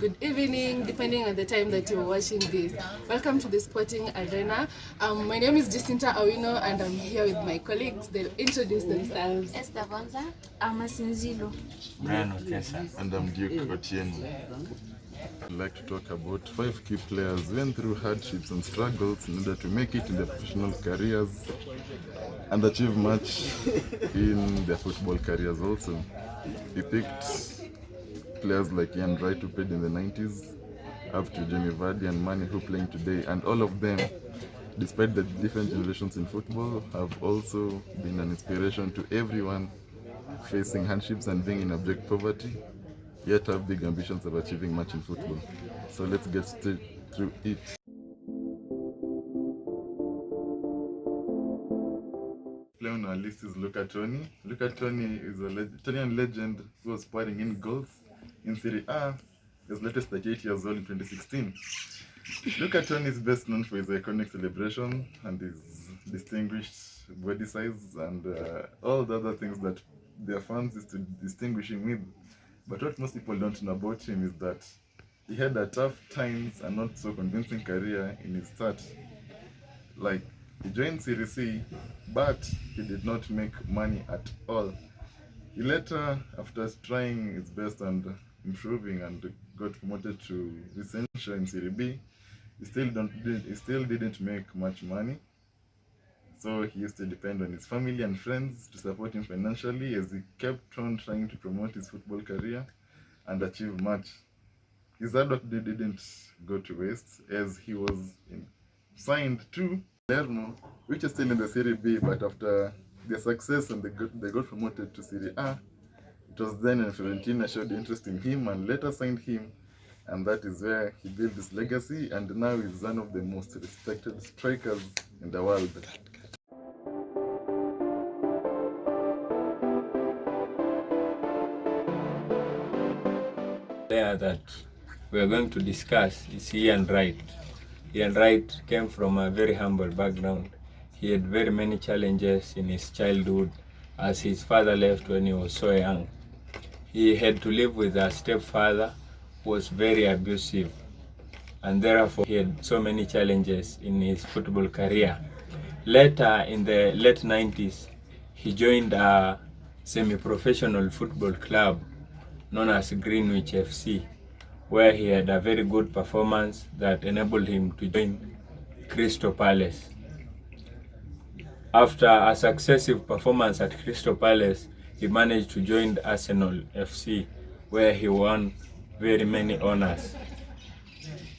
good evening, depending on the time that you're watching this. Welcome to the Sporting Arena. My name is Jacinta Awino and I'm here with my colleagues. They'll introduce themselves. Esther Bonza, Amasinzilo, Brian Okesa, and I'm Duke Otieno. I'd like to talk about 5 key players who went through hardships and struggles in order to make it in their professional careers and achieve much in their football careers also. We picked players like Ian Wright, who played in the 90s, up to Jamie Vardy and Mane, who playing today, and all of them, despite the different generations in football, have also been an inspiration to everyone facing hardships and being in abject poverty, yet have big ambitions of achieving much in football. So let's get straight through it. Player on our list is Luca Toni. Luca Toni is a Italian legend who was pouring in goals in Serie A. He was latest 38 years old in 2016. Luca Toni is best known for his iconic celebration and his distinguished body size and all the other things that their fans used to distinguish him with. But what most people don't know about him is that he had a tough times and not so convincing career in his start. Like, he joined Serie C, but he did not make money at all. He later, after trying his best and improving, and got promoted to Vicenza in Serie B, he still didn't make much money. So he used to depend on his family and friends to support him financially as he kept on trying to promote his football career and achieve much. His hard work didn't go to waste, as he was signed to Palermo, which is still in the Serie B, but after their success and they got promoted to Serie A, it was then when Fiorentina showed interest in him and later signed him, and that is where he built his legacy and now is one of the most respected strikers in the world. player that we are going to discuss is Ian Wright. Ian Wright came from a very humble background. He had very many challenges in his childhood as his father left when he was so young. He had to live with a stepfather who was very abusive, and therefore he had so many challenges in his football career. Later, in the late 90s, he joined a semi-professional football club known as Greenwich FC, where he had a very good performance that enabled him to join Crystal Palace. After a successive performance at Crystal Palace, he managed to join Arsenal FC, where he won very many honors.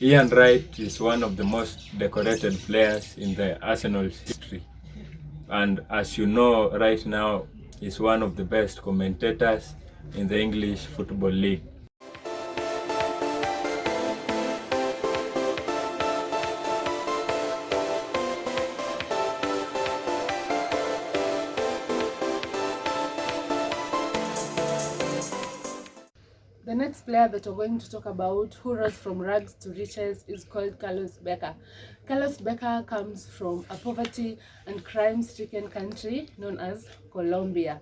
Ian Wright is one of the most decorated players in the Arsenal's history, and as you know, right now is one of the best commentators in the English Football League. The next player that we're going to talk about, who rose from rags to riches, is called Carlos Becker. Carlos Becker comes from a poverty and crime-stricken country known as Colombia.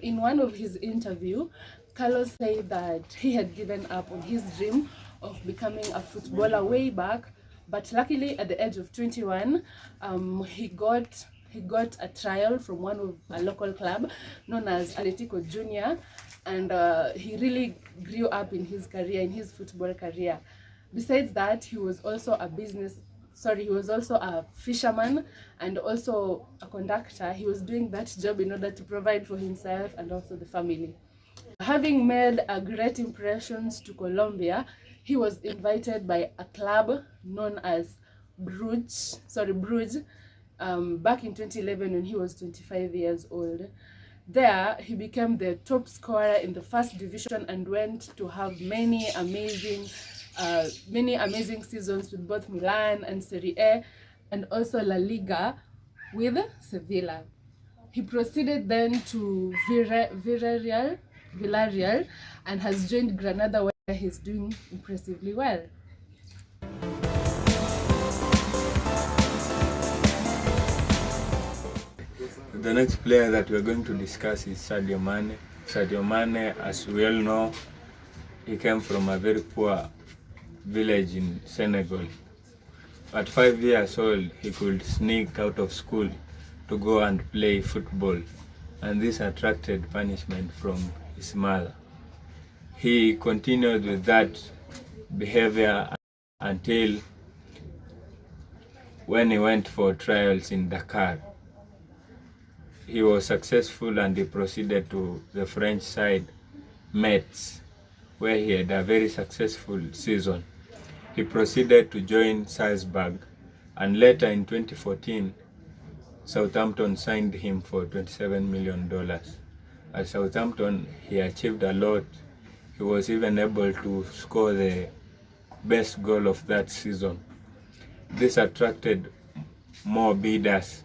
In one of his interviews, Carlos said that he had given up on his dream of becoming a footballer way back, but luckily at the age of 21, he got a trial from a local club known as Atletico Junior, and he really grew up in his career, in his football career. Besides that, he was also a fisherman and also a conductor. He was doing that job in order to provide for himself and also the family. Having made a great impression to Colombia, he was invited by a club known as Bruges, back in 2011 when he was 25 years old. There, he became the top scorer in the first division and went to have many amazing seasons with both Milan and Serie A and also La Liga with Sevilla. He proceeded then to Villarreal and has joined Granada, where he's doing impressively well. The next player that we're going to discuss is Sadio Mane. Sadio Mane, as we all know, he came from a very poor village in Senegal. At 5 years old, he could sneak out of school to go and play football, and this attracted punishment from his mother. He continued with that behavior until when he went for trials in Dakar. He was successful and he proceeded to the French side, Metz, where he had a very successful season. He proceeded to join Salzburg, and later in 2014, Southampton signed him for $27 million. At Southampton, he achieved a lot. He was even able to score the best goal of that season. This attracted more bidders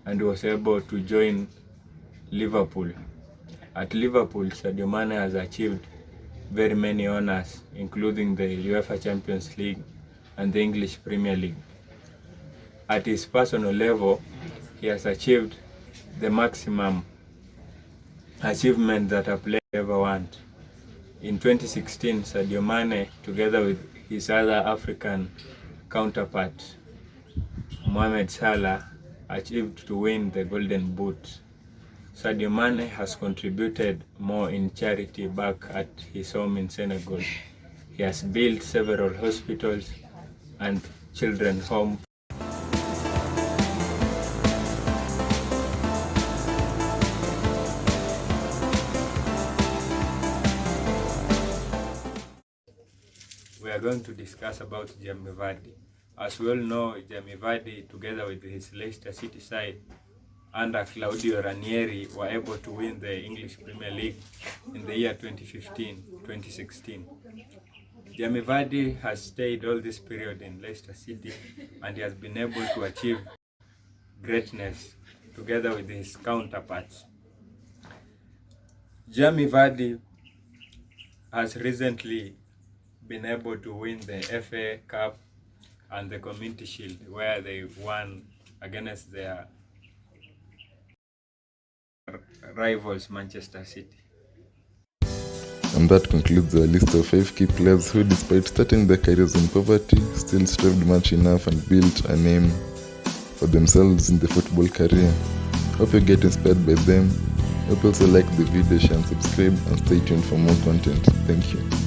and was able to join Liverpool. At Liverpool, Sadio Mane has achieved very many honors, including the UEFA Champions League and the English Premier League. At his personal level, he has achieved the maximum achievement that a player ever want. In 2016, Sadio Mane, together with his other African counterpart, Mohamed Salah, achieved to win the Golden Boot. Sadio Mane has contributed more in charity back at his home in Senegal. He has built several hospitals and children's homes. We are going to discuss about Jamie Vardy. As we all know, Jamie Vardy, together with his Leicester City side, under Claudio Ranieri, were able to win the English Premier League in the year 2015-2016. Jamie Vardy has stayed all this period in Leicester City, and he has been able to achieve greatness together with his counterparts. Jamie Vardy has recently been able to win the FA Cup and the Community Shield, where they won against their rivals Manchester City. And that concludes our list of 5 key players who, despite starting their careers in poverty, still strived much enough and built a name for themselves in the football career. Hope you get inspired by them. Hope you also like the video, share and subscribe, and stay tuned for more content. Thank you.